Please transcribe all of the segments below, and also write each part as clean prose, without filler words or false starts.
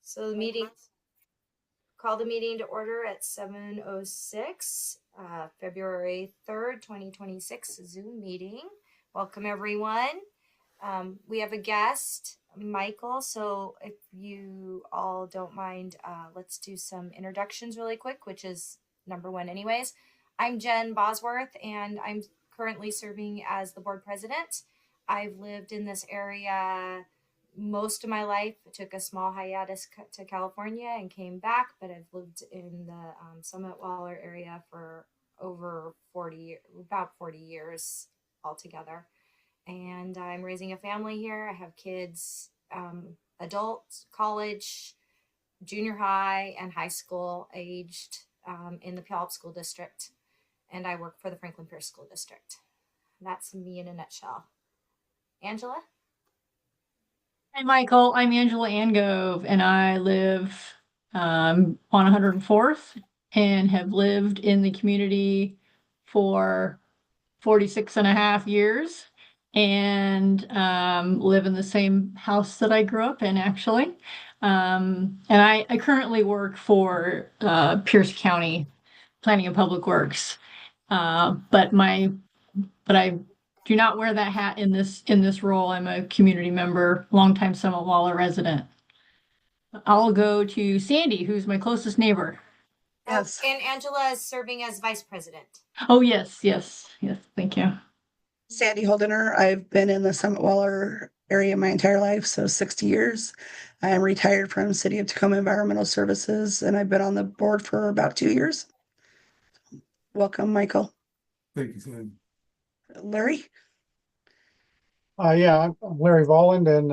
So call the meeting to order at 7:06, February 3rd, 2026, Zoom meeting. Welcome everyone. We have a guest, Michael. So if you all don't mind, let's do some introductions really quick, which is number one anyways. I'm Jen Bosworth and I'm currently serving as the board president. I've lived in this area most of my life. I took a small hiatus to California and came back, but I've lived in the Summit Waller area for over about 40 years altogether. And I'm raising a family here. I have kids, adult, college, junior high, and high school aged in the Puyallup School District. And I work for the Franklin Pierce School District. That's me in a nutshell. Angela? Hi, Michael. I'm Angela Angove, and I live on 104th and have lived in the community for 46 and a half years and live in the same house that I grew up in, actually. And I currently work for Pierce County Planning and Public Works. But I do not wear that hat in this role. I'm a community member, longtime Summit Waller resident. I'll go to Sandy, who's my closest neighbor. Yes. And Angela is serving as vice president. Oh, yes. Thank you. Sandy Holdener. I've been in the Summit Waller area my entire life, so 60 years. I am retired from City of Tacoma Environmental Services, and I've been on the board for about 2 years. Welcome, Michael. Thank you, Sandy. Larry? I'm Larry Volland, and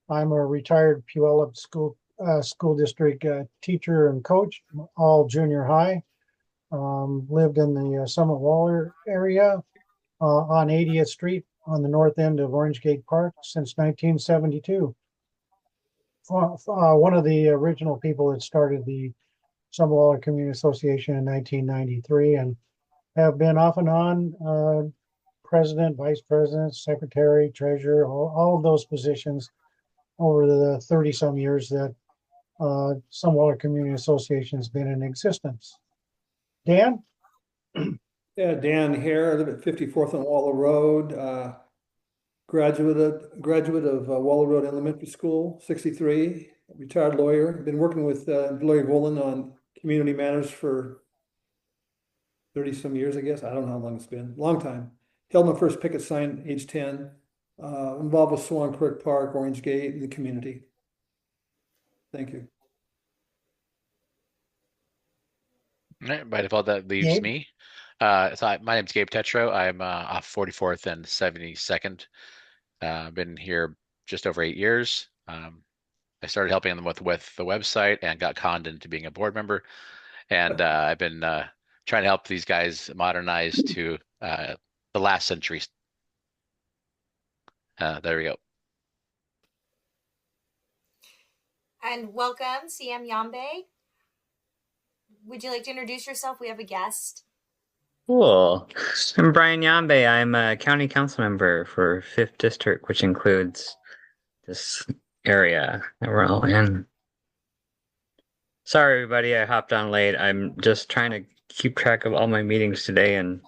I'm a retired Puyallup School District teacher and coach, all junior high. Lived in the Summit Waller area on 80th Street on the north end of Orange Gate Park since 1972. One of the original people that started the Summit Waller Community Association in 1993, and have been off and on president, vice president, secretary, treasurer, all of those positions over the 30-some years that Summit Waller Community Association has been in existence. Dan? Yeah, Dan here. I live at 54th and Waller Road. Graduate of Waller Road Elementary School, 63. Retired lawyer. Been working with Larry Volan on community matters for 30-some years, I guess. I don't know how long it's been. Long time. Held my first picket sign age 10. Involved with Swan Creek Park, Orange Gate, and the community. Thank you. All right, by default, that leaves me. My name's Gabe Tetro. I'm off 44th and 72nd. Been here just over 8 years. I started helping them with the website and got conned into being a board member. And I've been trying to help these guys modernize to the last century. There we go. And welcome, CM Yambe. Would you like to introduce yourself? We have a guest. Cool. I'm Brian Yambe. I'm a county council member for 5th District, which includes this area that we're all in. Sorry, everybody, I hopped on late. I'm just trying to keep track of all my meetings today and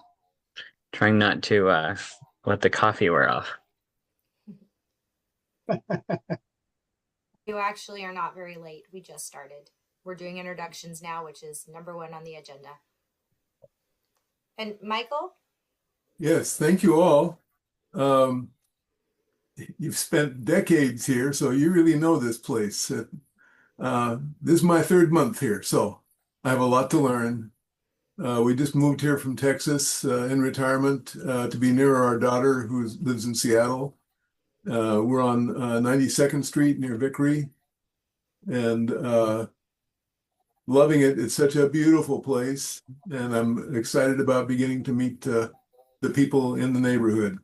trying not to let the coffee wear off. You actually are not very late. We just started. We're doing introductions now, which is number one on the agenda. And Michael? Yes, thank you all. You've spent decades here, so you really know this place. This is my 3rd month here, so I have a lot to learn. We just moved here from Texas in retirement to be near our daughter who lives in Seattle. We're on 92nd Street near Vickery, and loving it. It's such a beautiful place, and I'm excited about beginning to meet the people in the neighborhood.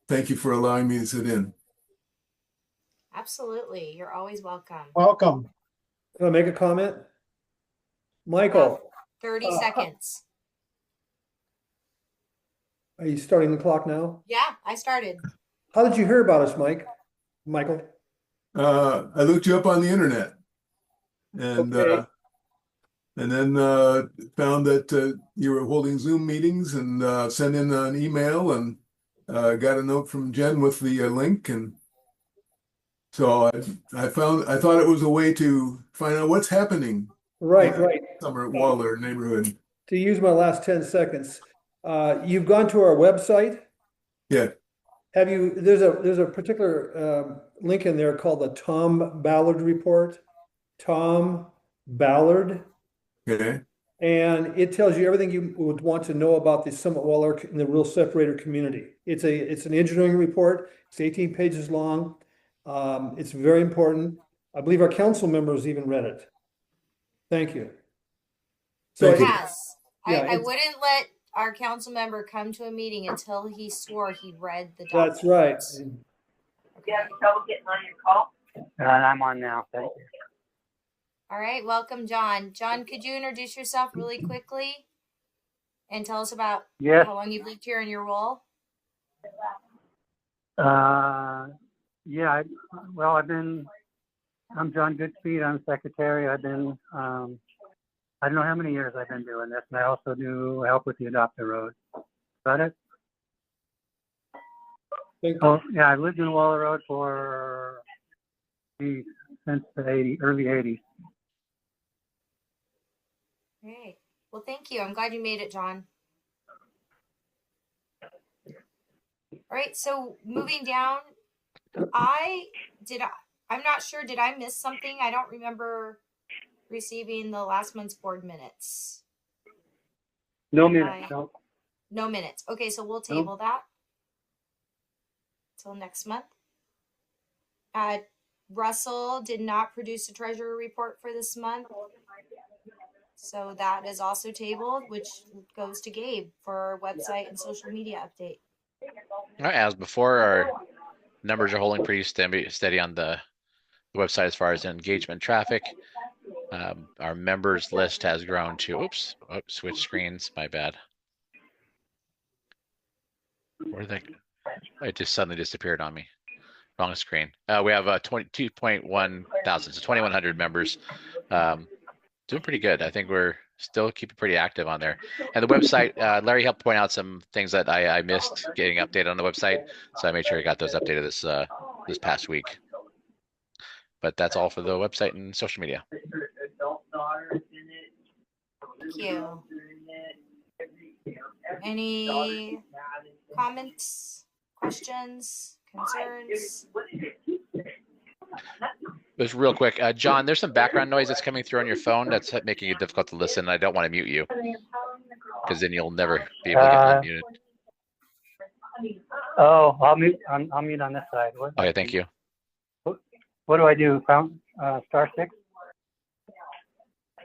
Thank you for allowing me to sit in. Absolutely. You're always welcome. Welcome. Can I make a comment? Michael. 30 seconds. Are you starting the clock now? Yeah, I started. How did you hear about us, Michael? I looked you up on the internet. and Okay. and then found that you were holding Zoom meetings, and sent in an email, and got a note from Jen with the link, and so I thought it was a way to find out what's happening Right, right. summer at Waller neighborhood. To use my last 10 seconds, you've gone to our website. Yeah. Have you, there's a particular link in there called the Tom Ballard Report. Tom Ballard. Okay. And it tells you everything you would want to know about the Summit Waller and the Rural Separator community. It's an engineering report. It's 18 pages long. It's very important. I believe our council members even read it. Thank you. So Thank you. Yes. Yeah, I wouldn't let our council member come to a meeting until he swore he read the document. that's right. Okay. trouble getting on your call? I'm on now. Thank you. All right, welcome, John. John, could you introduce yourself really quickly and tell us about Yes. how long you've lived here in your role? Yeah. Well, I'm John Goodspeed. I'm secretary. I've been, I don't know how many years I've been doing this, and I also do help with the Adopt a Road. Is that it? Thank you. Oh, yeah. I've lived in Waller Road since the early 80s. Great. Well, thank you. I'm glad you made it, John. All right, so moving down, I'm not sure, did I miss something? I don't remember receiving the last month's board minutes. No minutes. No. No minutes. Okay, so we'll table that till next month. Russell did not produce a treasurer report for this month. So that is also tabled, which goes to Gabe for our website and social media update. All right, as before, our numbers are holding pretty steady on the website as far as engagement traffic. Our members list has grown to, switch screens, my bad. Where did it just suddenly disappeared on me. Wrong screen. We have 22.1 thousand, so 2,100 members. Doing pretty good. I think we're still keeping pretty active on there. And the website, Larry helped point out some things that I missed getting updated on the website, so I made sure I got those updated this past week. But that's all for the website and social media. Thank you. Any comments, questions, concerns? Just real quick, John, there's some background noise that's coming through on your phone that's making it difficult to listen. I don't want to mute you because then you'll never be able to get unmuted. Oh, I'll mute on this side. Okay, thank you. What do I do? Star 6?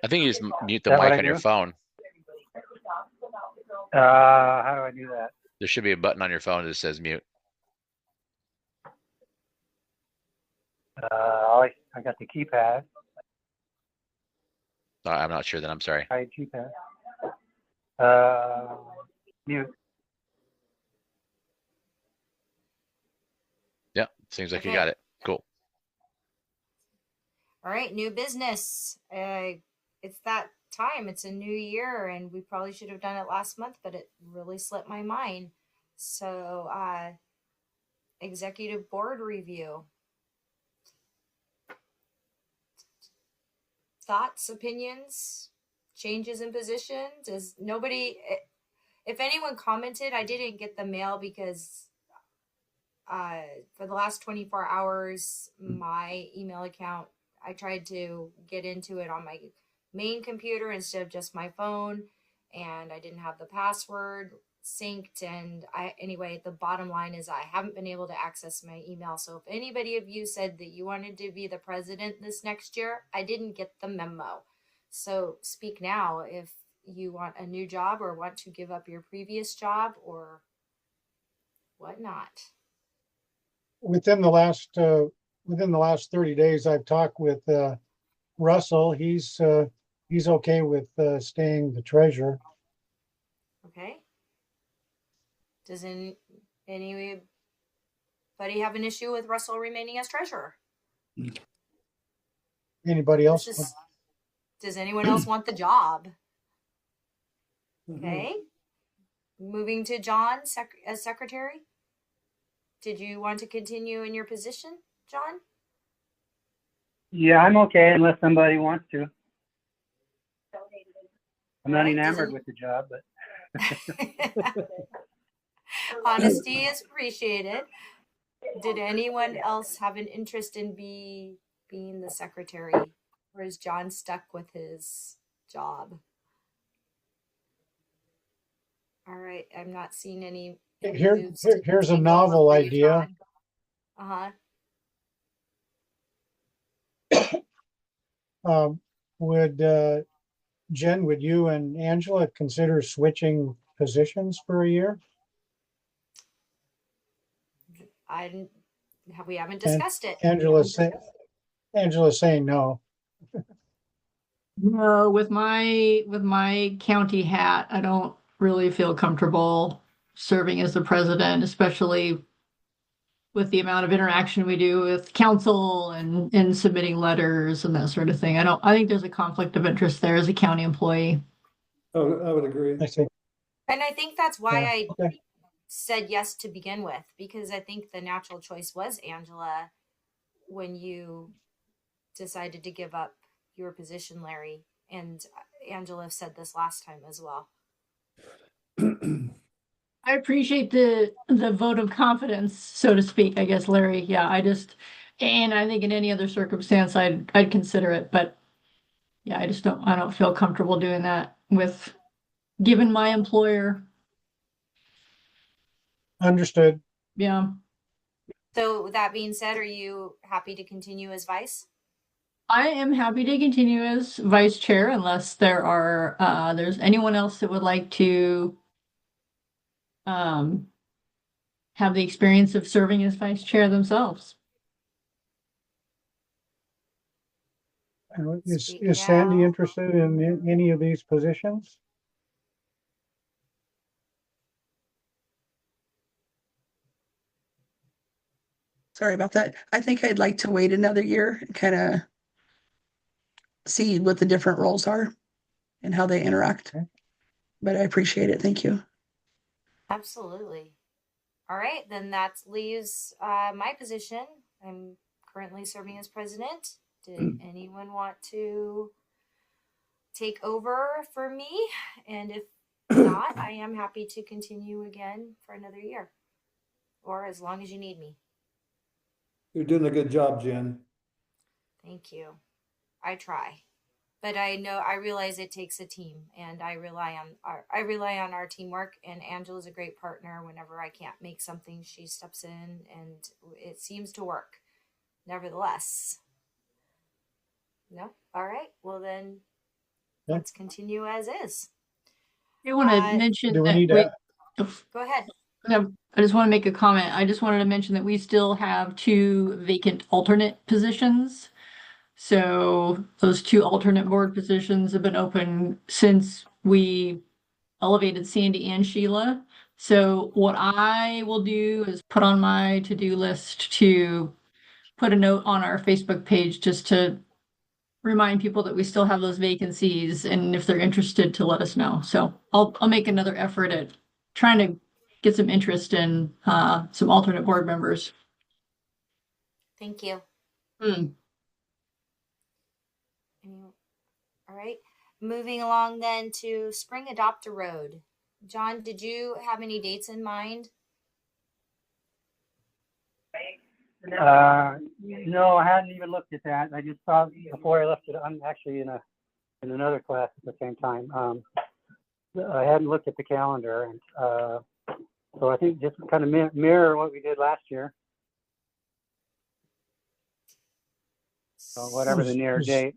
I think you just mute the mic on your phone. How do I do that? There should be a button on your phone that says mute. I got the keypad. I'm not sure then. I'm sorry. Keypad. Mute. Yeah, seems like Okay. you got it. Cool. All right, new business. It's that time. It's a new year, and we probably should have done it last month, but it really slipped my mind. So, executive board review. Thoughts, opinions, changes in positions? If anyone commented, I didn't get the mail because for the last 24 hours, my email account, I tried to get into it on my main computer instead of just my phone, and I didn't have the password synced. And anyway, the bottom line is I haven't been able to access my email. So if anybody of you said that you wanted to be the president this next year, I didn't get the memo. So speak now if you want a new job or want to give up your previous job or whatnot. Within the last 30 days, I've talked with Russell. He's okay with staying the treasurer. Okay. Does anybody have an issue with Russell remaining as treasurer? Anybody else? Does anyone else want the job? Mhm. Okay. Moving to John as secretary. Did you want to continue in your position, John? Yeah, I'm okay unless somebody wants to. I'm not Alright, enamored with the job, but honesty is appreciated. Did anyone else have an interest in being the secretary, or is John stuck with his job? All right, I'm not seeing any moves to Here's a take over novel for you, idea. John. Uh-huh. Would Jen, would you and Angela consider switching positions for a year? We haven't And discussed it. Angela's saying no. No, with my county hat, I don't really feel comfortable serving as the president, especially with the amount of interaction we do with council and submitting letters and that sort of thing. I think there's a conflict of interest there as a county employee. I would agree. I see. And I think that's why Yeah, I okay. said yes to begin with, because I think the natural choice was Angela when you decided to give up your position, Larry. And Angela said this last time as well. I appreciate the vote of confidence, so to speak, I guess, Larry. Yeah, and I think in any other circumstance I'd consider it, but yeah, I don't feel comfortable doing that with given my employer. Understood. Yeah. So that being said, are you happy to continue as vice? I am happy to continue as vice chair unless there's anyone else that would like to um have the experience of serving as vice chair themselves. Is Sandy interested in any of these positions? Sorry about that. I think I'd like to wait another year and kind of see what the different roles are and how they interact. Okay. But I appreciate it. Thank you. Absolutely. All right, then that leaves my position. I'm currently serving as president. Did anyone want to take over for me? And if not, I am happy to continue again for another year, or as long as you need me. You're doing a good job, Jen. Thank you. I try. But I realize it takes a team, and I rely on our teamwork, and Angela's a great partner. Whenever I can't make something, she steps in, and it seems to work. Nevertheless. No? All right. Well then, Yeah. let's continue as is. I want to mention Do we that need to? Go ahead. No, I just want to make a comment. I just wanted to mention that we still have 2 vacant alternate positions. So those 2 alternate board positions have been open since we elevated Sandy and Sheila. So what I will do is put on my to-do list to put a note on our Facebook page just to remind people that we still have those vacancies and if they're interested to let us know. So I'll make another effort at trying to get some interest in some alternate board members. Thank you. All right. Moving along then to Spring Adopt a Road. John, did you have any dates in mind? no, I hadn't even looked at that. I just saw before I left it. I'm actually in another class at the same time. I hadn't looked at the calendar, and so I think just kind of mirror what we did last year. So whatever the near date,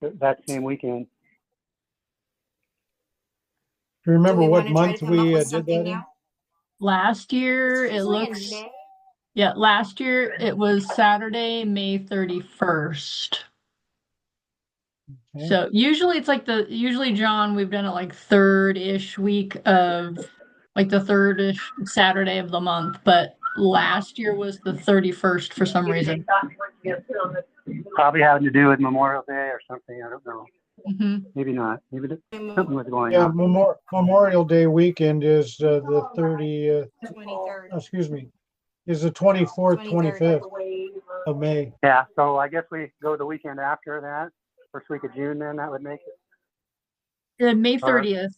that same weekend. Do you remember Do we what want to try month to come up we with did something that in? now? Last year, It's it usually in looks, May. yeah, last year it was Saturday, May 31st. Okay. So usually usually, John, we've done it like third-ish week of like the third-ish Saturday of the month, but last year was the 31st for some reason. Probably having to do with Memorial Day or something. I don't know. Mhm. Maybe not. Maybe something was going Yeah, on. Memorial Day weekend is the 30th, 23rd. excuse me, is the 24th, 23rd. 25th of May. Yeah, so I guess we go the weekend after that, first week of June. Then that would make it. May All right. 30th.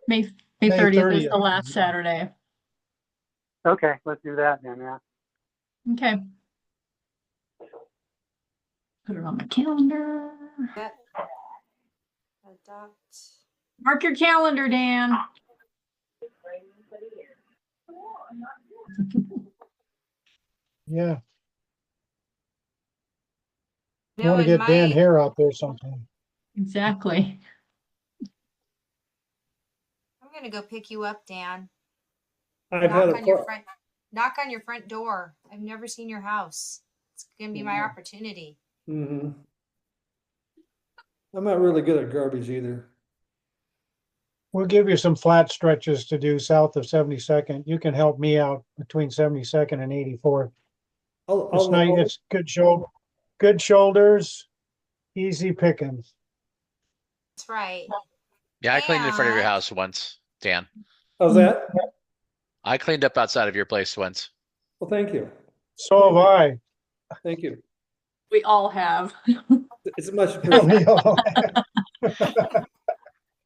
May May 30th is the 30th. last Saturday. Okay, let's do that then. Yeah. Okay. Put it on my calendar. Yep. Adopt. Mark your calendar, Dan. Yeah, you No, want to in get Dan my, Hare out there sometime. Exactly. I'm gonna go pick you up, Dan. I've had Knock a on your front, knock on your front door. I've never seen your house. It's gonna be my opportunity. Mm-hmm. I'm not really good at garbage either. We'll give you some flat stretches to do south of 72nd. You can help me out between 72nd and 84th. It's nice. It's good shoulders, easy pickings. That's right. Yeah, I cleaned in front of your And- house once, Dan. How's that? I cleaned up outside of your place once. Well, thank you. So have I. Thank you. We all have. It's much appreciated.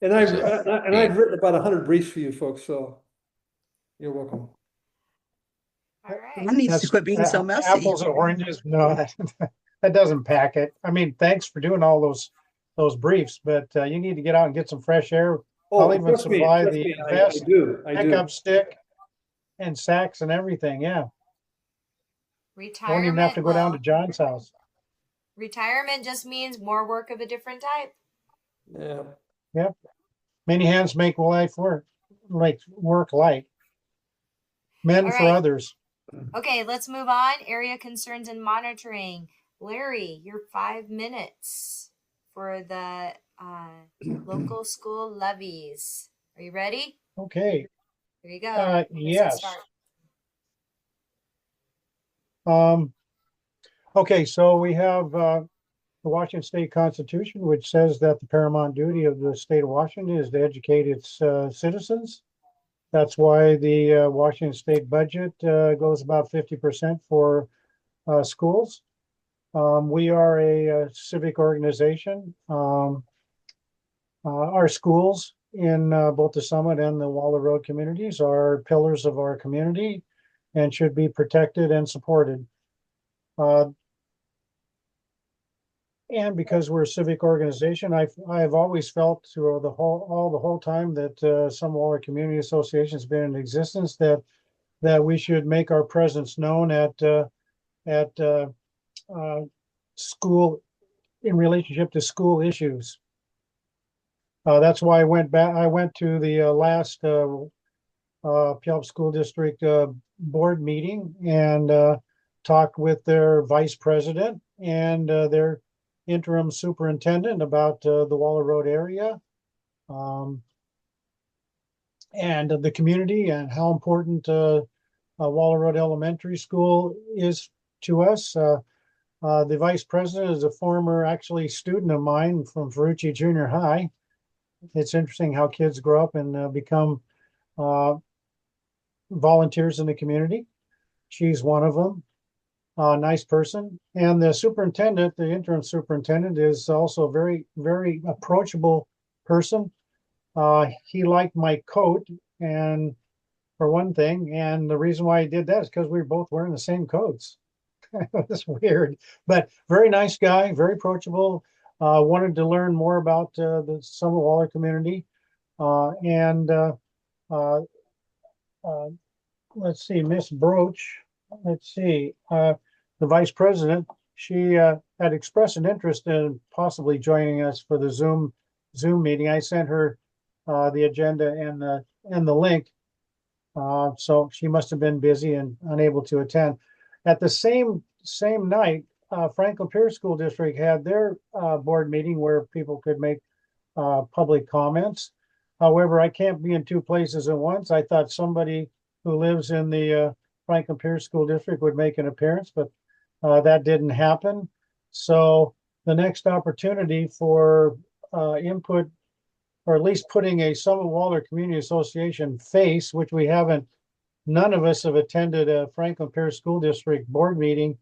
And I've written about 100 briefs for you folks, so you're welcome. All right. Ron needs to quit being so messy. Apples and oranges. No, that doesn't pack it. I mean, thanks for doing all those briefs, but you need to get out and get some fresh air. I'll even supply the vest, I pickup stick, and sacks and everything. Yeah, Retirement. won't even have to go down to John's house. Retirement just means more work of a different type. Yeah. Yep. Many hands make life work, like work light. Men All for right. others. Okay, let's move on. Area concerns and monitoring. Larry, your 5 minutes for the local school levies. Are you ready? Okay. Here you go. Yes. Okay, so we have the Washington State Constitution, which says that the paramount duty of the state of Washington is to educate its citizens. That's why the Washington State budget goes about 50% for schools. We are a civic organization. Our schools in both the Summit and the Waller Road communities are pillars of our community and should be protected and supported. And because we're a civic organization, I've always felt through the whole time that some Waller Community Association has been in existence that we should make our presence known at school in relationship to school issues. That's why I went back. I went to the last Puyallup School District board meeting and talked with their vice president and their interim superintendent about the Waller Road area and the community and how important Waller Road Elementary School is to us. The vice president is a former actually student of mine from Ferrucci Junior High. It's interesting how kids grow up and become volunteers in the community. She's one of them. Nice person. And the superintendent, the interim superintendent, is also a very, very approachable person. He liked my coat, and for one thing, and the reason why he did that is because we were both wearing the same coats. It's weird, but very nice guy, very approachable. Wanted to learn more about the Summit Waller community. Let's see, Miss Broach. Let's see, the vice president. She had expressed an interest in possibly joining us for the Zoom meeting. I sent her the agenda and the link. So she must have been busy and unable to attend. At the same night, Franklin Pierce School District had their board meeting where people could make public comments. However, I can't be in two places at once. I thought somebody who lives in the Franklin Pierce School District would make an appearance, but that didn't happen. So the next opportunity for input, or at least putting a Summit Waller Community Association face, which we haven't, none of us have attended a Franklin Pierce School District board meeting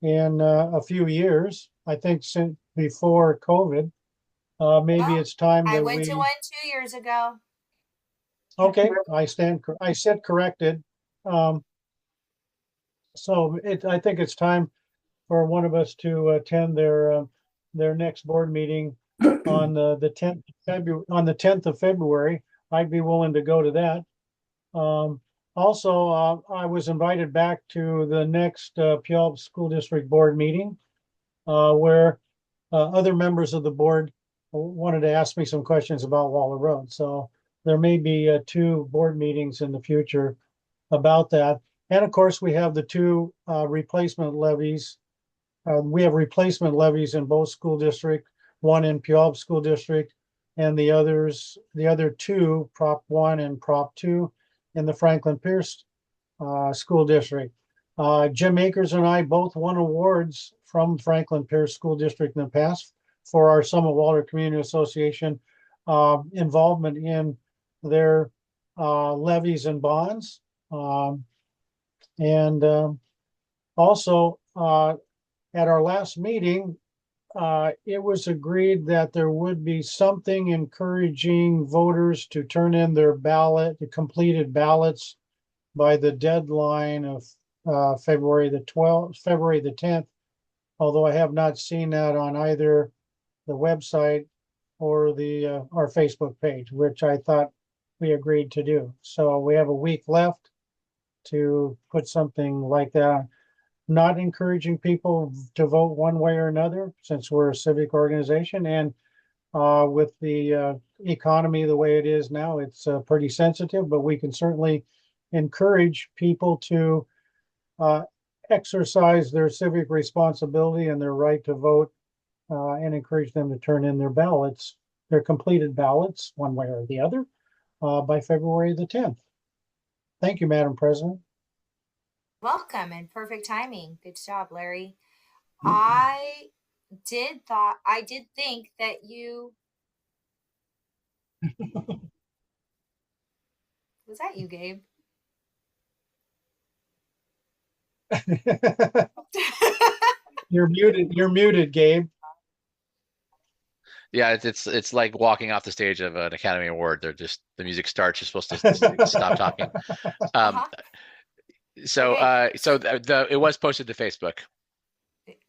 in a few years, I think since before COVID. Maybe Well, it's time I that went to we, one 2 years ago. okay, I said corrected. So I think it's time for one of us to attend their next board meeting on the 10th of February, on the 10th of February. I'd be willing to go to that. Also, I was invited back to the next Puyallup School District Board meeting, where other members of the board wanted to ask me some questions about Waller Road. So there may be 2 board meetings in the future about that. And of course, we have the 2 replacement levies. We have replacement levies in both school district, one in Puyallup School District, and the other 2, Prop 1 and Prop 2, in the Franklin Pierce School District. Jim Akers and I both won awards from Franklin Pierce School District in the past for our Summit Waller Community Association involvement in their levies and bonds. Also, at our last meeting, it was agreed that there would be something encouraging voters to turn in their the completed ballots by the deadline of February the 10th, although I have not seen that on either the website or our Facebook page, which I thought we agreed to do. So we have a week left to put something like that on. Not encouraging people to vote one way or another, since we're a civic organization, and with the economy the way it is now, it's pretty sensitive, but we can certainly encourage people to exercise their civic responsibility and their right to vote, and encourage them to turn in their ballots, their completed ballots, one way or the other, by February the 10th. Thank you, Madam President. Welcome, and perfect timing. Good job, Larry. I did think that you was that you, Gabe? You're muted, Gabe. Yeah, it's like walking off the stage of an Academy Award. They're just, the music starts, you're supposed to stop talking. So it was posted to Facebook.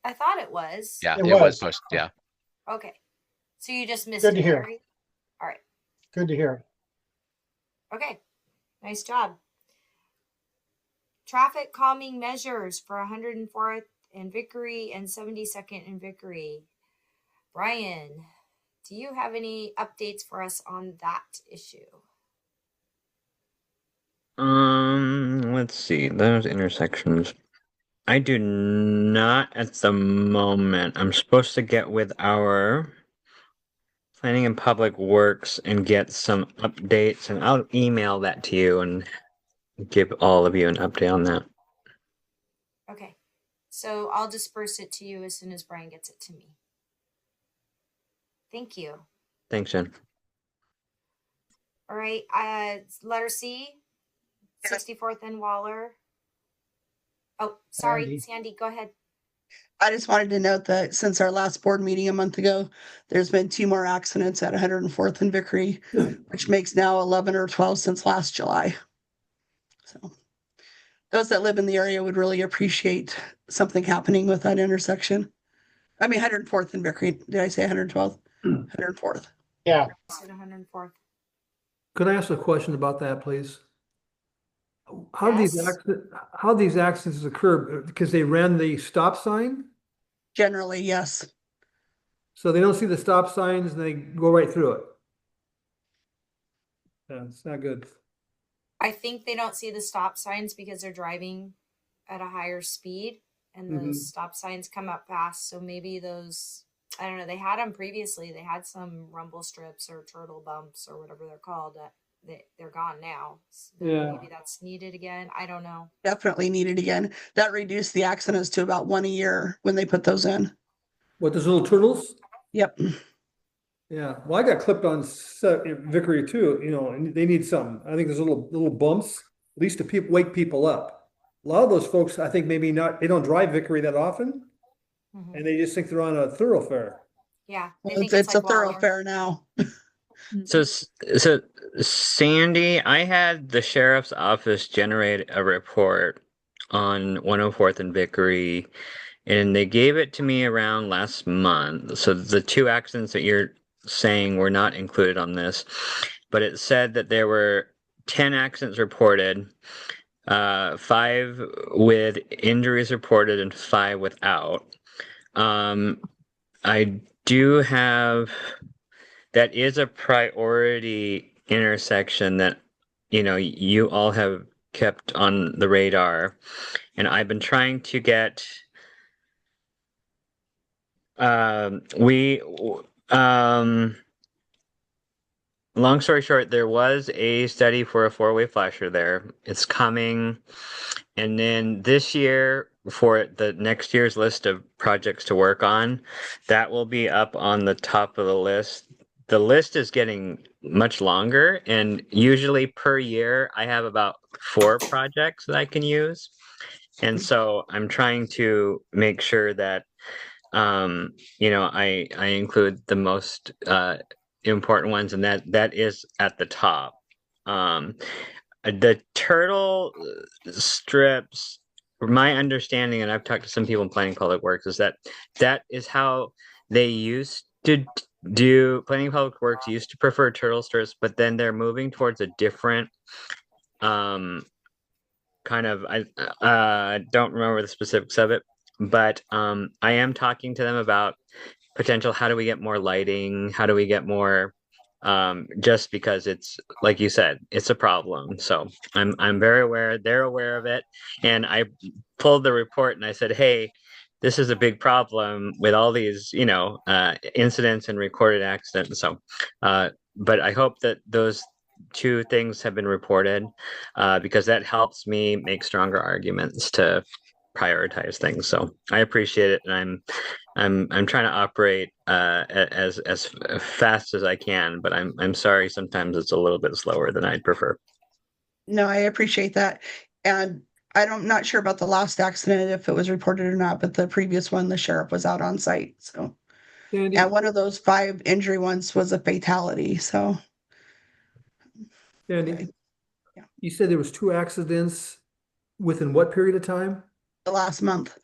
I thought it was. Yeah, it was posted. Yeah. Okay. So you just missed Good it, to hear. Larry? All right. Good to hear. Okay. Nice job. Traffic calming measures for 104th and Vickery and 72nd and Vickery. Brian, do you have any updates for us on that issue? Let's see, those intersections. I do not at the moment. I'm supposed to get with our Planning and Public Works and get some updates, and I'll email that to you and give all of you an update on that. Okay. So I'll disperse it to you as soon as Brian gets it to me. Thank you. Thanks, Jen. All right. Letter C, 64th and Waller. Oh, sorry, Sandy, go ahead. I just wanted to note that since our last board meeting a month ago, there's been 2 more accidents at 104th and Vickery, which makes now 11 or 12 since last July. So those that live in the area would really appreciate something happening with that intersection. I mean, 104th and Vickery. Did I say 112th? 104th. Yeah. 104th. Could I ask a question about that, please? How do these accidents occur? Because they ran the stop sign? Generally, yes. So they don't see the stop signs and they go right through it. Yeah, it's not good. I think they don't see the stop signs because they're driving at a higher speed and those stop signs come up fast. So maybe those, I don't know, they had them previously. They had some rumble strips or turtle bumps or whatever they're called. They're gone now. So Yeah. Maybe that's needed again. I don't know. Definitely needed again. That reduced the accidents to about 1 a year when they put those in. What, those little turtles? Yep. Yeah, well, I got clipped on Vickery too, and they need something. I think there's little bumps, at least to wake people up. A lot of those folks, I think maybe not, they don't drive Vickery that often, Mhm. and they just think they're on a thoroughfare. Yeah, they Well, think it's it's a like Waller. thoroughfare now. So, so Sandy, I had the sheriff's office generate a report on 104th and Vickery, and they gave it to me around last month. So the two accidents that you're saying were not included on this, but it said that there were 10 accidents reported, 5 with injuries reported, and 5 without. I do have that is a priority intersection that you all have kept on the radar, and I've been trying to get we long story short, there was a study for a four-way flasher there. It's coming. And then this year, for the next year's list of projects to work on, that will be up on the top of the list. The list is getting much longer, and usually per year, I have about 4 projects that I can use. And so I'm trying to make sure that I include the most important ones, and that is at the top. The turtle strips, my understanding, and I've talked to some people in planning public works, is that is how they used to do. Planning public works used to prefer turtle strips, but then they're moving towards a different kind of, I don't remember the specifics of it, but I am talking to them about potential. How do we get more lighting? How do we get more? Just because it's like you said, it's a problem. So I'm very aware. They're aware of it, and I pulled the report and I said, hey. This is a big problem with all these, incidents and recorded accidents. So, but I hope that those 2 things have been reported, because that helps me make stronger arguments to prioritize things. So I appreciate it, and I'm trying to operate as fast as I can, but I'm sorry sometimes it's a little bit slower than I'd prefer. No, I appreciate that. And I'm not sure about the last accident, if it was reported or not, but the previous one, the sheriff was out on site. So, Sandy, and one of those 5 injury ones was a fatality. So, Sandy, yeah. you said there was 2 accidents within what period of time? The last month.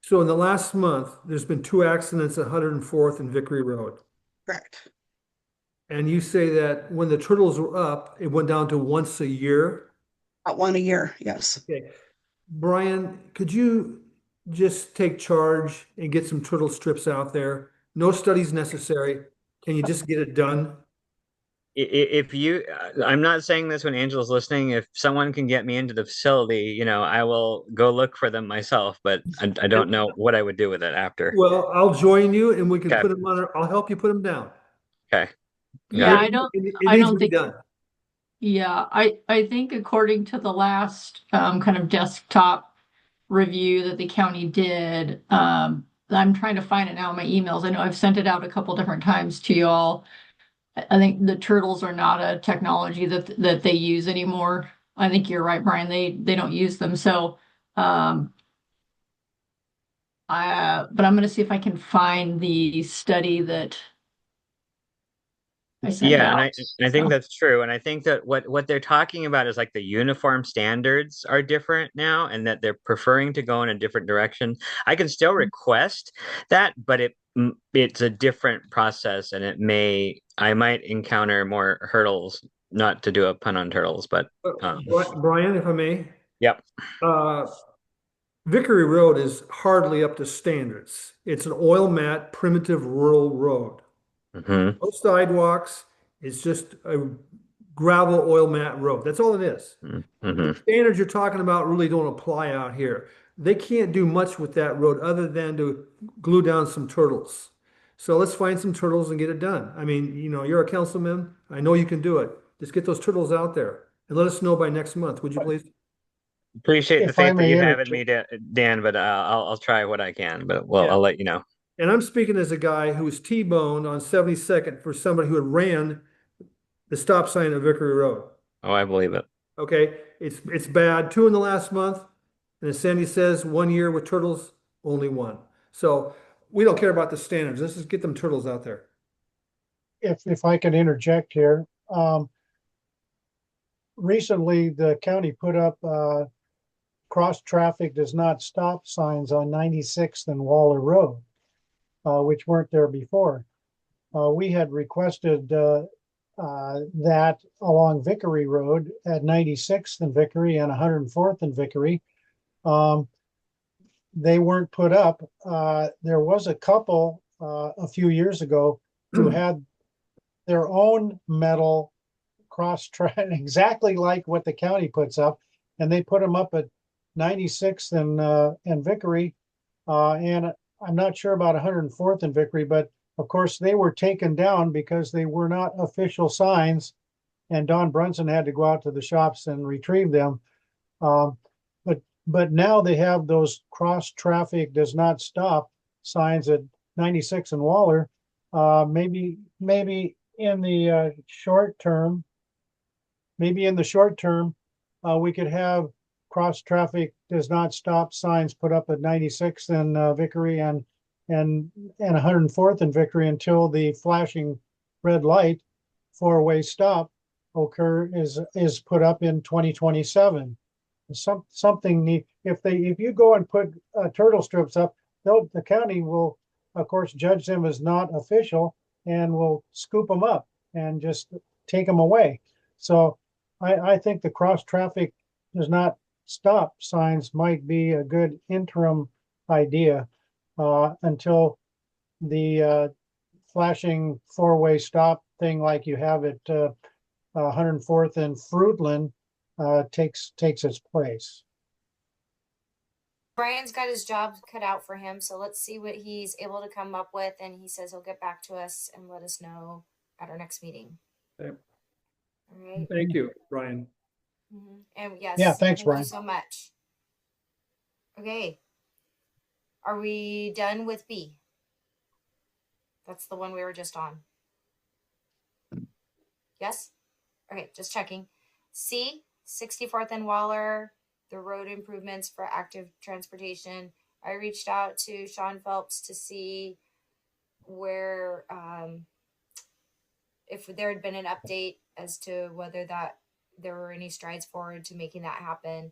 So in the last month, there's been 2 accidents at 104th and Vickery Road. Correct. And you say that when the turtles were up, it went down to once a year? About 1 a year. Yes. Okay. Brian, could you just take charge and get some turtle strips out there? No studies necessary. Can you just get it done? If you, I'm not saying this when Angela's listening. If someone can get me into the facility, I will go look for them myself. But I don't know what I would do with it after. Well, I'll join you and we can Okay. put them on, I'll help you put them down. Okay. Yeah, It I needs don't to be think, done. yeah, I think according to the last kind of desktop review that the county did, I'm trying to find it now in my emails. I know I've sent it out a couple different times to y'all. I think the turtles are not a technology that they use anymore. I think you're right, Brian. They don't use them. So, but I'm going to see if I can find the study that I sent Yeah, and out. I think So, that's true. And I think that what they're talking about is like the uniform standards are different now, and that they're preferring to go in a different direction. I can still request that, but it's a different process, and I might encounter more hurdles. Not to do a pun on turtles, but Brian, if I may, yep. Vickery Road is hardly up to standards. It's an oil mat, primitive rural road. Hmm. No sidewalks. It's just a gravel oil mat road. That's all it is. Hmm. The standards you're talking about really don't apply out here. They can't do much with that road other than to glue down some turtles. So let's find some turtles and get it done. I mean, you're a councilman. I know you can do it. Just get those turtles out there and let us know by next month, would you please? Appreciate the If I faith that may you have in interject, me, Dan, but I'll try what I can. But Yeah. I'll let you know. And I'm speaking as a guy who was T-boned on 72nd for somebody who had ran the stop sign at Vickery Road. Oh, I believe it. Okay, it's bad. 2 in the last month, and as Sandy says, 1 year with turtles, only 1. So we don't care about the standards. Let's just get them turtles out there. If I could interject here, recently the county put up cross traffic does not stop signs on 96th and Waller Road, which weren't there before. We had requested that along Vickery Road at 96th and Vickery and 104th and Vickery. They weren't put up. There was a couple a few years ago who had their own metal cross track, exactly like what the county puts up, and they put them up at 96th and Vickery, and I'm not sure about 104th and Vickery, but of course they were taken down because they were not official signs, and Don Brunson had to go out to the shops and retrieve them. But now they have those cross traffic does not stop signs at 96 and Waller. Maybe in the short term, we could have cross traffic does not stop signs put up at 96th and Vickery and 104th and Vickery until the flashing red light 4-way stop is put up in 2027. Something neat. If you go and put turtle strips up, the county will, of course, judge them as not official and will scoop them up and just take them away. So I think the cross traffic does not stop signs might be a good interim idea until the flashing 4-way stop thing like you have at 104th and Fruitland takes its place. Brian's got his job cut out for him, so let's see what he's able to come up with, and he says he'll get back to us and let us know at our next meeting. Okay. All right. Thank you, Brian. And yes, yeah, thanks, thank Brian. you so much. Okay. Are we done with B? That's the one we were just on. Yes? Okay, just checking. C, 64th and Waller, the road improvements for active transportation. I reached out to Sean Phelps to see where, if there had been an update as to whether that there were any strides forward to making that happen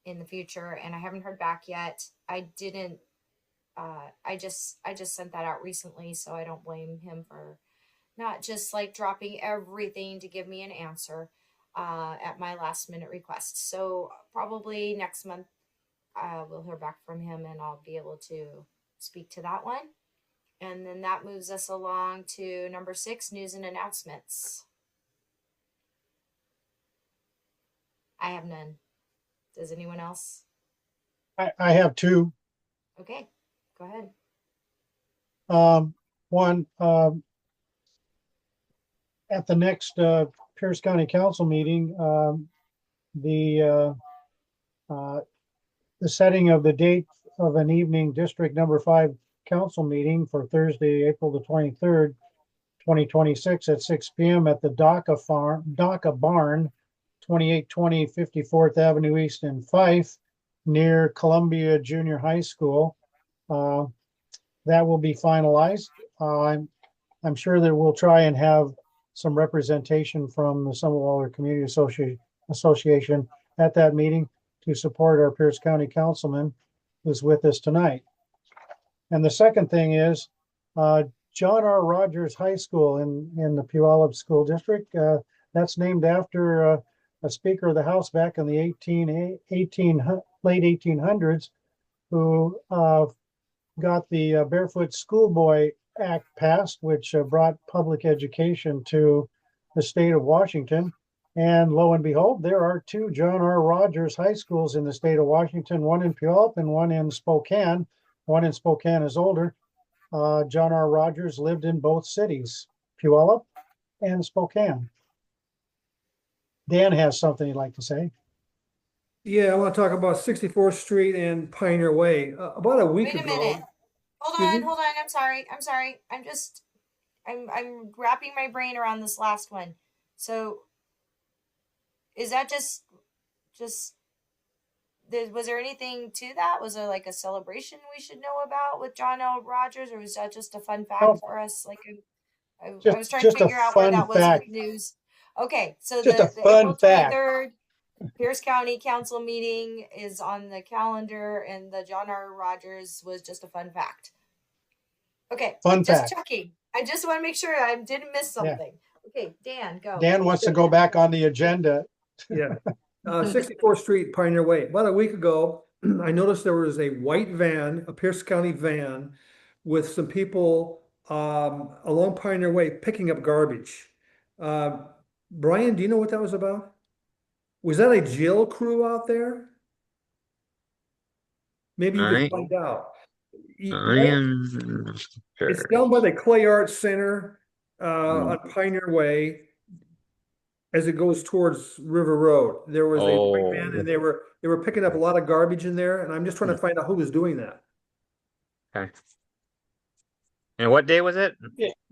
in the future. And I haven't heard back yet. I didn't, I just sent that out recently, so I don't blame him for not just like dropping everything to give me an answer at my last minute request. So probably next month we'll hear back from him and I'll be able to speak to that one. And then that moves us along to number 6, news and announcements. I have none. Does anyone else? I have 2. Okay, go ahead. One, at the next Pierce County Council meeting, the setting of the date of an evening District Number 5 council meeting for Thursday, April the 23rd, 2026 at 6 p.m. at the DACA Barn, 2820 54th Avenue East in Fife, near Columbia Junior High School. That will be finalized. I'm sure that we'll try and have some representation from the Summit Waller Community Association at that meeting to support our Pierce County Councilman who's with us tonight. And the second thing is John R. Rogers High School in the Puyallup School District. That's named after a Speaker of the House back in the late 1800s who got the Barefoot Schoolboy Act passed, which brought public education to the state of Washington. And lo and behold, there are 2 John R. Rogers high schools in the state of Washington, one in Puyallup and one in Spokane. One in Spokane is older. John R. Rogers lived in both cities, Puyallup and Spokane. Dan has something he'd like to say. Yeah, I want to talk about 64th Street and Pioneer Way. About a week Wait a ago. minute. Excuse me? Hold on. I'm sorry. I'm wrapping my brain around this last one. So is that just was there anything to that? Was there like a celebration we should know about with John L. Rogers, or was that just a fun fact Oh, for us? Like I just was trying to just a figure out where fun that was with fact. news. Okay, so Just a the fun April fact. 23rd Pierce County Council meeting is on the calendar, and the John R. Rogers was just a fun fact. Okay, Fun just fact. checking. I just want to make sure I didn't miss Yeah. something. Okay, Dan, go. Dan wants to go back on the agenda. Yeah. 64th Street, Pioneer Way. About a week ago, I noticed there was a white van, a Pierce County van, with some people along Pioneer Way picking up garbage. Brian, do you know what that was about? Was that a jail crew out there? Maybe you could I find out. I am It's sure. down by the Clay Arts Center Hmm. on Pioneer Way as it goes towards River Road. There was a white van Oh, and they were picking up a lot of garbage in there, and I'm just trying to find out who was doing that. okay. And what day was it?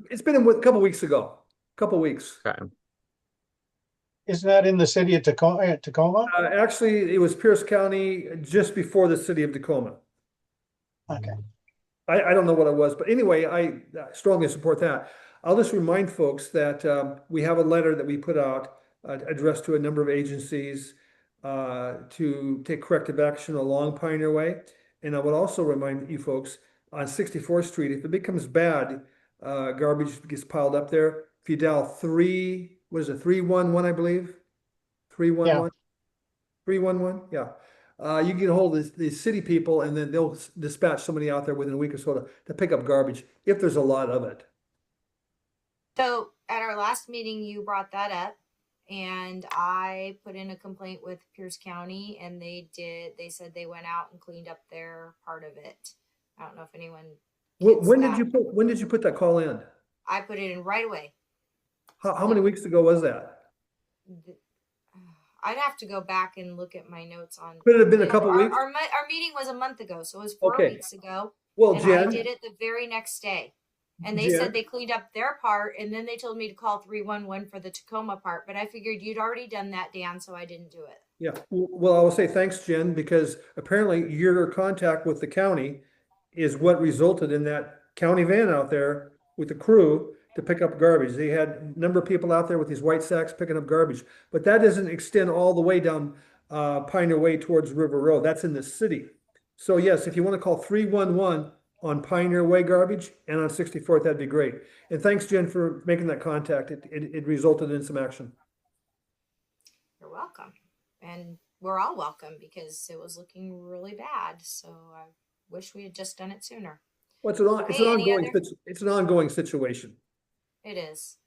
It's been a couple weeks ago. Couple weeks. Okay. Isn't that in the city of Tacoma? Actually, it was Pierce County just before the city of Tacoma. Okay. I don't know what it was, but anyway, I strongly support that. I'll just remind folks that we have a letter that we put out addressed to a number of agencies to take corrective action along Pioneer Way. And I would also remind you folks on 64th Street, if it becomes bad, garbage gets piled up there. If you dial 311, I believe, 311, 311, yeah. You can get a hold of the city people, and then they'll dispatch somebody out there within a week or so to pick up garbage if there's a lot of it. So at our last meeting, you brought that up, and I put in a complaint with Pierce County, and they said they went out and cleaned up their part of it. I don't know if anyone gets When that. when did you put that call in? I put it in right away. How many weeks ago was that? I'd have to go back and look at my notes on. Could it have been a couple weeks? Our meeting was a month ago, so it was 4 Okay. weeks ago. Well, And I Jen, did it the very next day. And they Jen, said they cleaned up their part, and then they told me to call 311 for the Tacoma part. But I figured you'd already done that, Dan, so I didn't do it. yeah. Well, I will say thanks, Jen, because apparently your contact with the county is what resulted in that county van out there with the crew to pick up garbage. They had a number of people out there with these white sacks picking up garbage, but that doesn't extend all the way down Pioneer Way towards River Road. That's in the city. So yes, if you want to call 311 on Pioneer Way garbage and on 64th, that'd be great. And thanks, Jen, for making that contact. It resulted in some action. You're welcome. And we're all welcome because it was looking really bad. So I wish we had just done it sooner. Well, it's an ongoing situation. It is.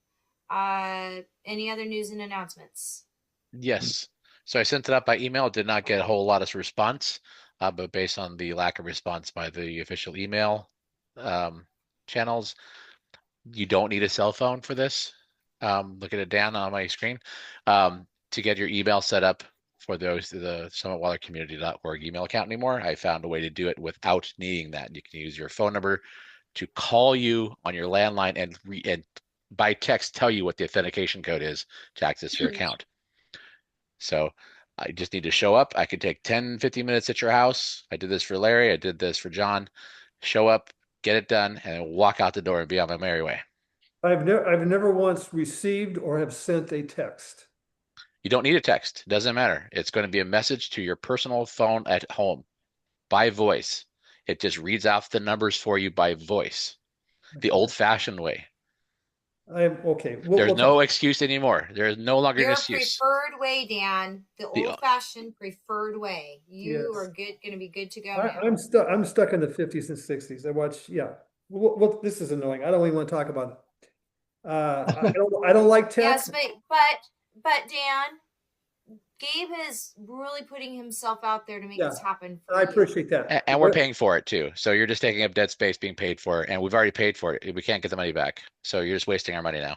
Any other news and announcements? Yes. So I sent it up by email. Did not get a whole lot of response, but based on the lack of response by the official email channels, you don't need a cell phone for this. Look at it down on my screen. To get your email set up for the summitwatercommunity.org email account anymore, I found a way to do it without needing that. You can use your phone number to call you on your landline and by text tell you what the authentication code is to access your account. So I just need to show up. I could take 10, 15 minutes at your house. I did this for Larry. I did this for John. Show up, get it done, and walk out the door and be on my merry way. I've never once received or have sent a text. You don't need a text. It doesn't matter. It's going to be a message to your personal phone at home by voice. It just reads off the numbers for you by voice, the old-fashioned way. I'm okay. There's no excuse anymore. There is no longer an Your excuse. preferred way, Dan, the old-fashioned preferred way. You are going to be good to go now. I'm stuck in the 50s and 60s. I watch, yeah. Well, this is annoying. I don't even want to talk about it. I don't like text. Yes, but Dan, Gabe is really putting himself out there to make this happen for I you. appreciate that. And we're paying for it too. So you're just taking up dead space being paid for, and we've already paid for it. We can't get the money back. So you're just wasting our money now.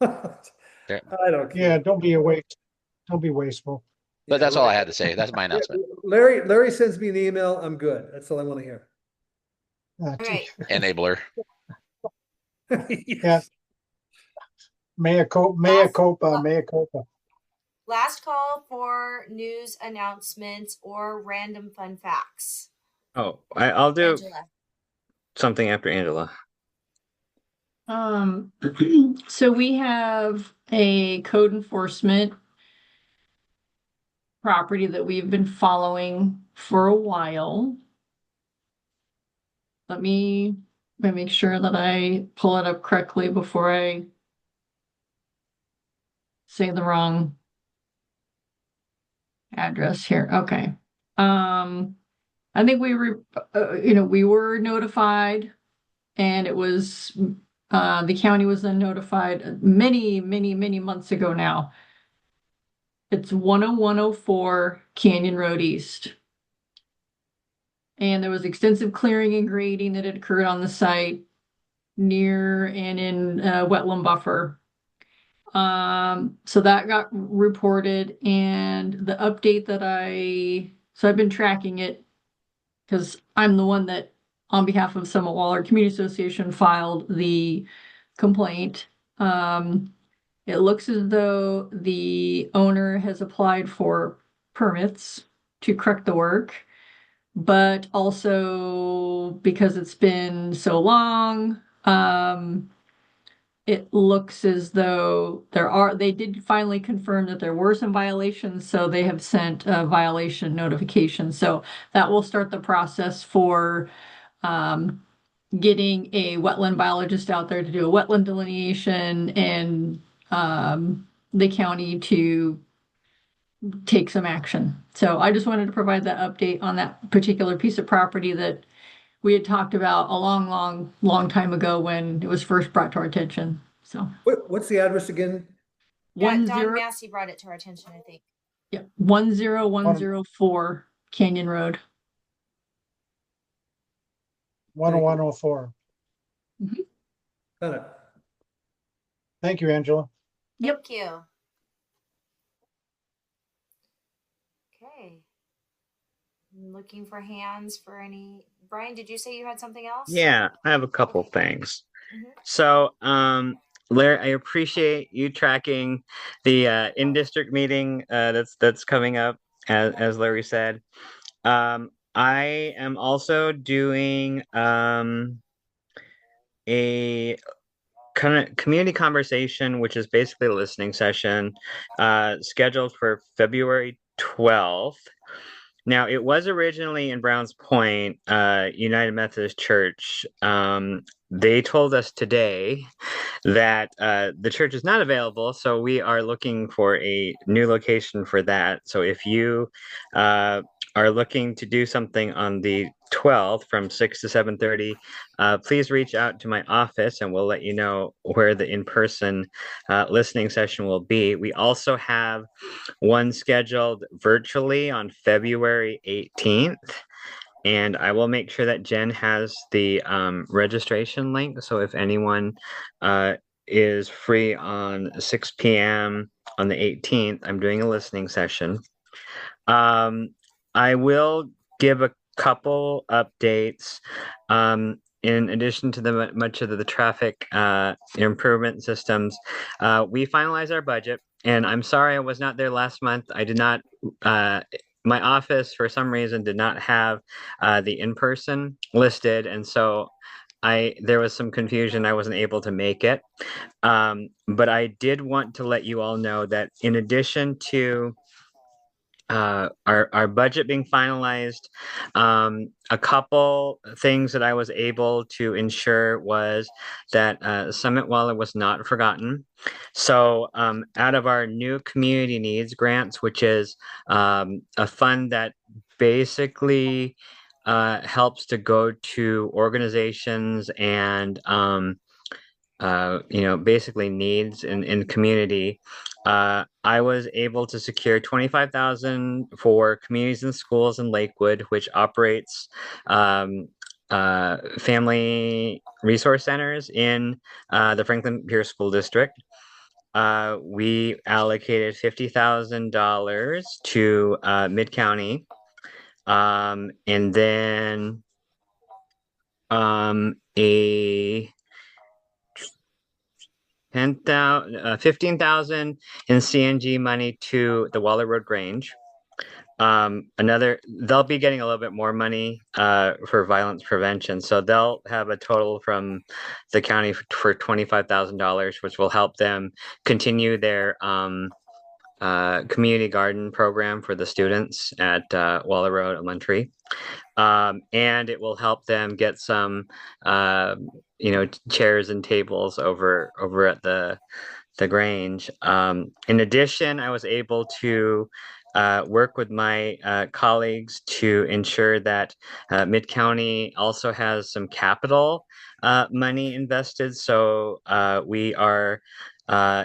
I don't care. Yeah, don't be wasteful. But that's all I had to say. That's my announcement. Larry sends me an email. I'm good. That's all I want to hear. All right. Enabler. Yeah. Mea culpa, mea culpa. Last call for news announcements or random fun facts. Oh, I'll do Angela. something after Angela. So we have a code enforcement property that we've been following for a while. Let me make sure that I pull it up correctly before I say the wrong address here. Okay. I think we were notified, and it was the county was then notified many months ago now. It's 10104 Canyon Road East. And there was extensive clearing and grading that had occurred on the site near and in wetland buffer. So that got reported, and the update so I've been tracking it because I'm the one that, on behalf of Summit Waller Community Association, filed the complaint. It looks as though the owner has applied for permits to correct the work, but also because it's been so long, it looks as though they did finally confirm that there were some violations, so they have sent a violation notification. So that will start the process for getting a wetland biologist out there to do a wetland delineation, and the county to take some action. So I just wanted to provide that update on that particular piece of property that we had talked about a long time ago when it was first brought to our attention. So What's the address again? Yeah, Don Massey brought it to our attention, I think. 10104 Canyon Road. 10104. Got it. Thank you, Angela. Thank you. Okay. I'm looking for hands for any. Brian, did you say you had something else? Yeah, I have a couple things. So, Larry, I appreciate you tracking the in-district meeting that's coming up, as Larry said. I am also doing a kind of community conversation, which is basically a listening session, scheduled for February 12th. Now, it was originally in Browns Point, United Methodist Church. They told us today that the church is not available, so we are looking for a new location for that. So if you are looking to do something on the 12th from 6 to 7:30, please reach out to my office and we'll let you know where the in-person listening session will be. We also have one scheduled virtually on February 18th. And I will make sure that Jen has the registration link. So if anyone is free on 6 p.m. on the 18th, I'm doing a listening session. I will give a couple updates. In addition to much of the traffic improvement systems, we finalized our budget. And I'm sorry I was not there last month. I did not. My office, for some reason, did not have the in-person listed, and so there was some confusion. I wasn't able to make it, but I did want to let you all know that in addition to our budget being finalized, a couple things that I was able to ensure was that Summit Waller was not forgotten. So out of our new community needs grants, which is a fund that basically helps to go to organizations and basically needs in community. I was able to secure $25,000 for communities and schools in Lakewood, which operates family resource centers in the Franklin Pierce School District. We allocated $50,000 to Mid-County. And then a 15,000 in CNG money to the Waller Road Grange. They'll be getting a little bit more money for violence prevention. So they'll have a total from the county for $25,000, which will help them continue their community garden program for the students at Waller Road Elementary. And it will help them get some, chairs and tables over at the Grange. In addition, I was able to work with my colleagues to ensure that Mid County also has some capital money invested. So we are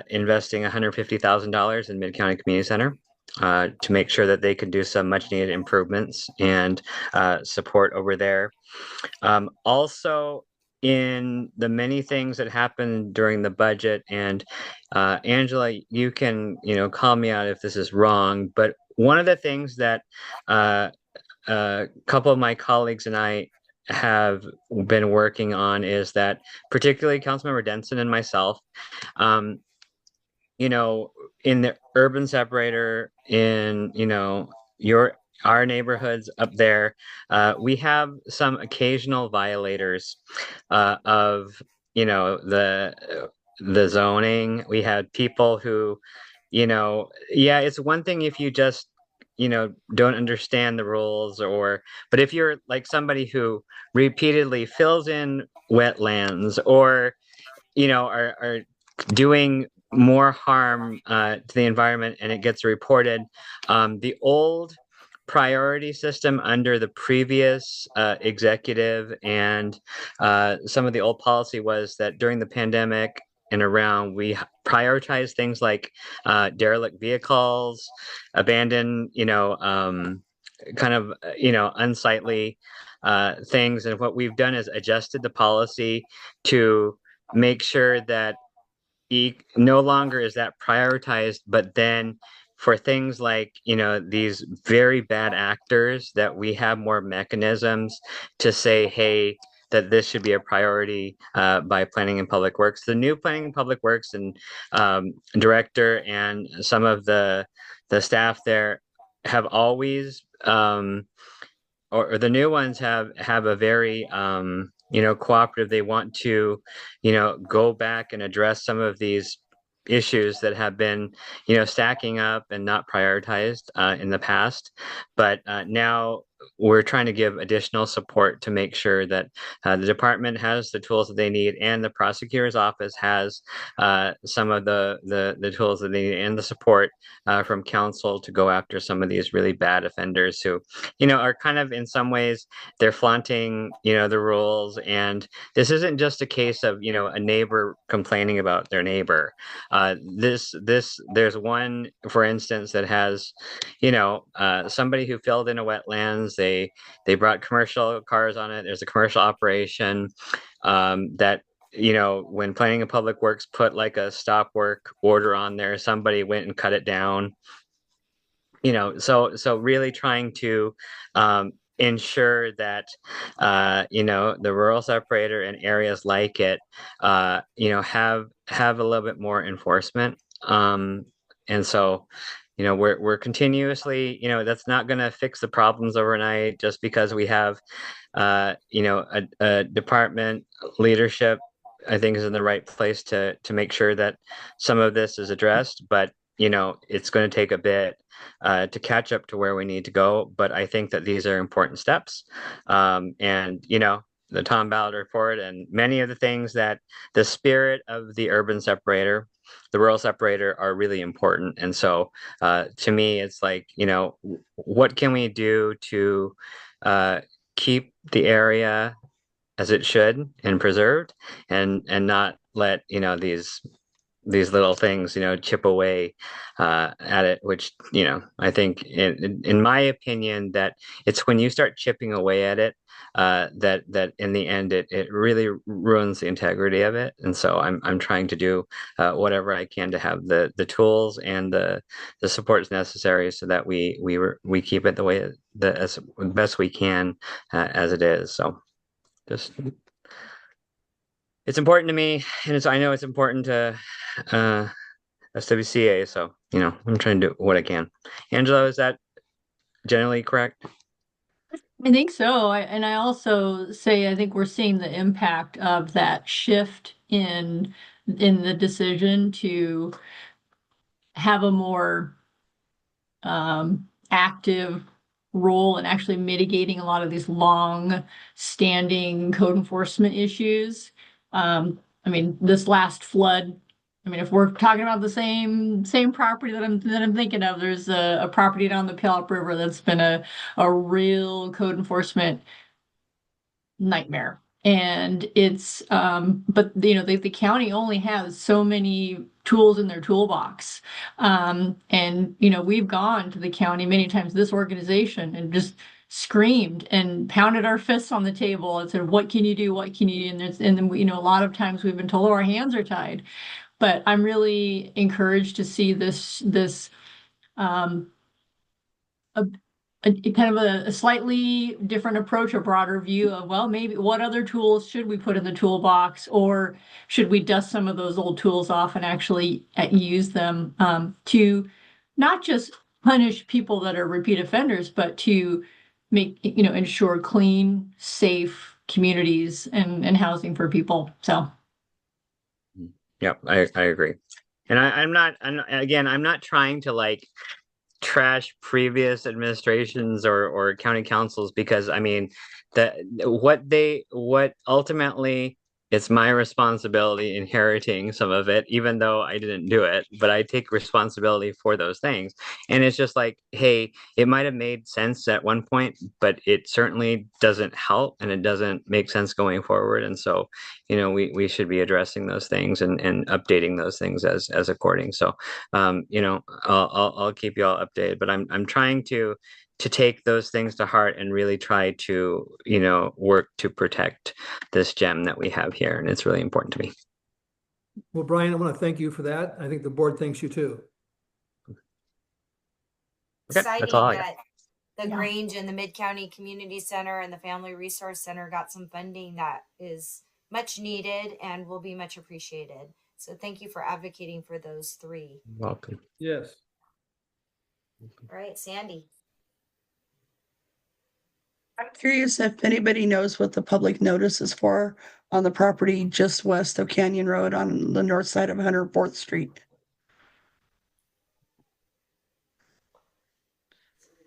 investing $150,000 in Mid County Community Center. To make sure that they can do some much needed improvements and support over there. Also, in the many things that happened during the budget, and Angela, you can call me out if this is wrong, but one of the things that a couple of my colleagues and I have been working on is that, particularly Councilmember Denson and myself, in the urban separator, in our neighborhoods up there, we have some occasional violators of the zoning. We had people who, it's one thing if you just don't understand the rules, but if you're like somebody who repeatedly fills in wetlands, or are doing more harm to the environment and it gets reported. The old priority system under the previous executive and some of the old policy was that during the pandemic and around, we prioritize things like derelict vehicles, abandoned, unsightly things. And what we've done is adjusted the policy to make sure that no longer is that prioritized, but then for things like these very bad actors, that we have more mechanisms to say, hey, that this should be a priority by Planning and Public Works. The new Planning and Public Works and director and some of the staff there have always or the new ones have a very cooperative. They want to go back and address some of these issues that have been stacking up and not prioritized in the past, but now we're trying to give additional support to make sure that the department has the tools that they need, and the prosecutor's office has some of the tools that they need, and the support from council to go after some of these really bad offenders who are kind of, in some ways, they're flaunting the rules. And this isn't just a case of a neighbor complaining about their neighbor. There's one, for instance, that has somebody who filled in a wetlands. They brought commercial cars on it. There's a commercial operation that when Planning and Public Works put like a stop work order on there, somebody went and cut it down. So really trying to ensure that the rural separator and areas like it have a little bit more enforcement. And so we're continuously, that's not going to fix the problems overnight just because we have a department leadership, I think, is in the right place to make sure that some of this is addressed. But it's going to take a bit to catch up to where we need to go. But I think that these are important steps. And the Tom Ballard report and many of the things that the spirit of the urban separator, the rural separator, are really important. And so to me, it's like, what can we do to keep the area as it should and preserved, and not let these little things chip away at it, which I think in my opinion, that it's when you start chipping away at it that in the end it really ruins the integrity of it. And so I'm trying to do whatever I can to have the tools and the supports necessary so that we keep it the way as best we can as it is. So Just it's important to me, and I know it's important to SWCA. So I'm trying to do what I can. Angela, is that generally correct? I think so. And I also say I think we're seeing the impact of that shift in the decision to have a more active role in actually mitigating a lot of these long-standing code enforcement issues. I mean, this last flood. I mean, if we're talking about the same property that I'm thinking of, there's a property down the Puyallup River that's been a real code enforcement nightmare. And it's but the county only has so many tools in their toolbox. And we've gone to the county many times, this organization, and just screamed and pounded our fists on the table and said, what can you do? What can you do? And then a lot of times we've been told, oh, our hands are tied. But I'm really encouraged to see this kind of a slightly different approach, a broader view of, well, maybe what other tools should we put in the toolbox, or should we dust some of those old tools off and actually use them to not just punish people that are repeat offenders, but to make, ensure clean, safe communities and housing for people. So. Yep, I agree. And I'm not trying to trash previous administrations or county councils, because I mean what ultimately it's my responsibility inheriting some of it, even though I didn't do it, but I take responsibility for those things. And it's just like, hey, it might have made sense at one point, but it certainly doesn't help and it doesn't make sense going forward. And so, we should be addressing those things and updating those things as according. So, I'll keep you all updated, but I'm trying to take those things to heart and really try to, work to protect this gem that we have here. And it's really important to me. Well, Brian, I want to thank you for that. I think the board thanks you too. Okay, Exciting that's all I got. that the Grange and the Mid-County Community Center and the Family Resource Center got some funding that is much needed and will be much appreciated. So thank you for advocating for those three. Welcome. Yes. All right, Sandy. I'm curious if anybody knows what the public notice is for on the property just west of Canyon Road on the north side of 104th Street.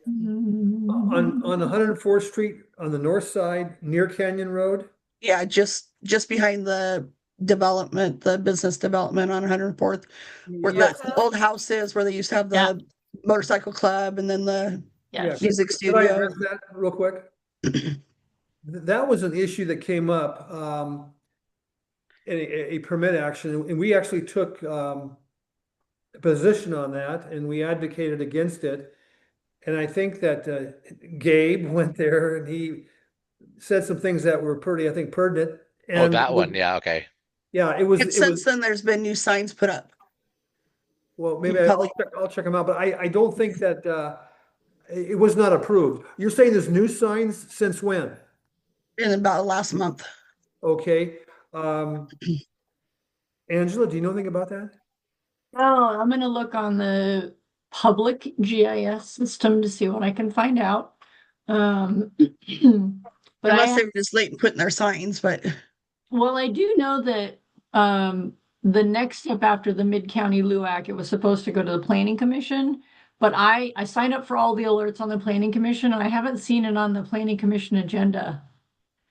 On 104th Street on the north side near Canyon Road. Yeah, just behind the development, the business development on 104th, where Yes. that old house is, where they used to have the motorcycle club and then the music Could I studio. address that real quick? That was an issue that came up in a permit action, and we actually took a position on that, and we advocated against it. And I think that Gabe went there and he said some things that were pretty, I think, pertinent. And that one, yeah, okay. Yeah, And since then, there's been new signs put up. Well, maybe I'll check them out, but I don't think that it was not approved. You're saying there's new signs since when? In about last month. Okay. Angela, do you know anything about that? Oh, I'm going to look on the public GIS system to see what I can find out. But unless they were just late in putting their signs, but. Well, I do know that the next step after the Mid-County LUAC, it was supposed to go to the Planning Commission, but I signed up for all the alerts on the Planning Commission, and I haven't seen it on the Planning Commission agenda.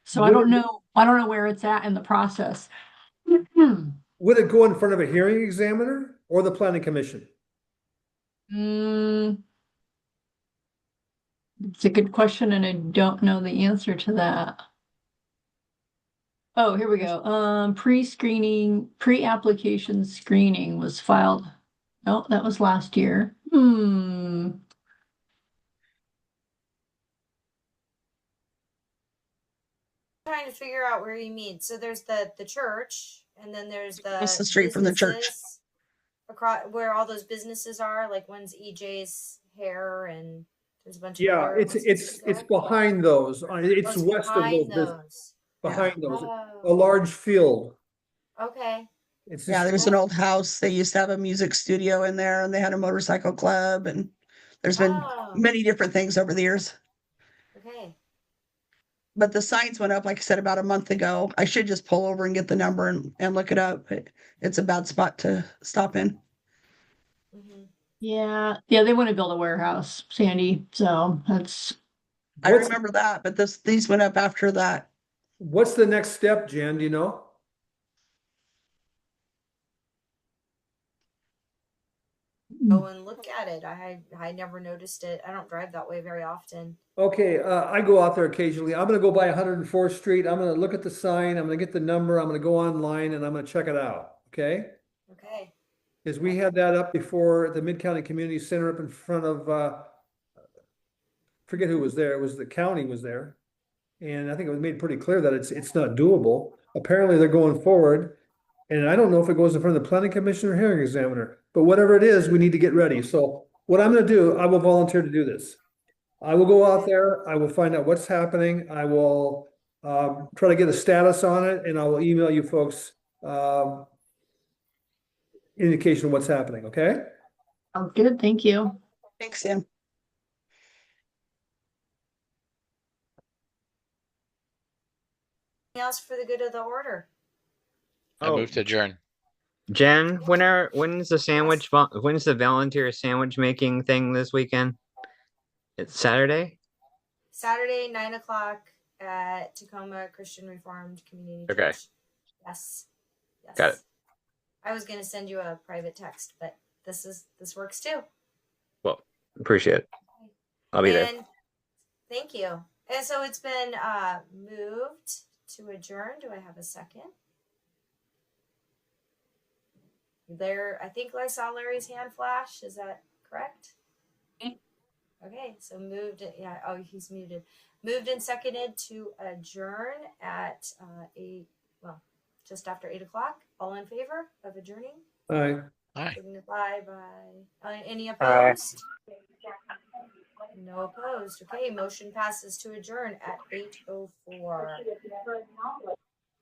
So I don't know where it's at in the process. Would it go in front of a hearing examiner or the Planning Commission? It's a good question, and I don't know the answer to that. Oh, here we go. Pre-application screening was filed. Oh, that was last year. Trying to figure out where you mean. So there's the church, and then there's across the street from the church, across where all those businesses are. Like one's EJ's Hair, and there's a bunch of it's behind those. It's west of those. behind those, a Oh, large field. okay. It's Yeah, just, there's an old house. They used to have a music studio in there and they had a motorcycle club and there's been Oh, many different things over the years. okay. But the signs went up, like I said, about a month ago. I should just pull over and get the number and look it up. It's a bad spot to stop in. Hmm. Yeah, yeah, they want to build a warehouse, Sandy. So that's I what's, remember that, but these went up after that. what's the next step, Jen? Do you know? Go and look at it. I never noticed it. I don't drive that way very often. Okay, I go out there occasionally. I'm gonna go by 104th Street. I'm gonna look at the sign. I'm gonna get the number. I'm gonna go online and I'm gonna check it out. Okay? Okay. Because we had that up before the Mid-County Community Center up in front of, forget who was there. It was the county was there. And I think it was made pretty clear that it's not doable. Apparently they're going forward. And I don't know if it goes in front of the planning commission or hearing examiner, but whatever it is, we need to get ready. So what I'm gonna do, I will volunteer to do this. I will go out there, I will find out what's happening, I will try to get a status on it, and I will email you folks indication of what's happening, okay? oh, good. Thank you. Thanks, Sam. Anything else for the good of the order? I move to adjourn. Jen, when's the volunteer sandwich making thing this weekend? It's Saturday? Saturday, 9 o'clock at Tacoma Christian Reformed Community Okay. Church. Yes. Yes. Got it. I was gonna send you a private text, but this works too. Well, appreciate it. I'll be there. And thank you. And so it's been moved to adjourn. Do I have a second? There, I think I saw Larry's hand flash. Is that correct? Okay, so moved. Yeah. Oh, he's muted. Moved and seconded to adjourn at 8. Well, just after 8 o'clock. All in favor of adjourning? Aye. Aye. Signify by any opposed? No opposed. Okay, motion passes to adjourn at 8:04.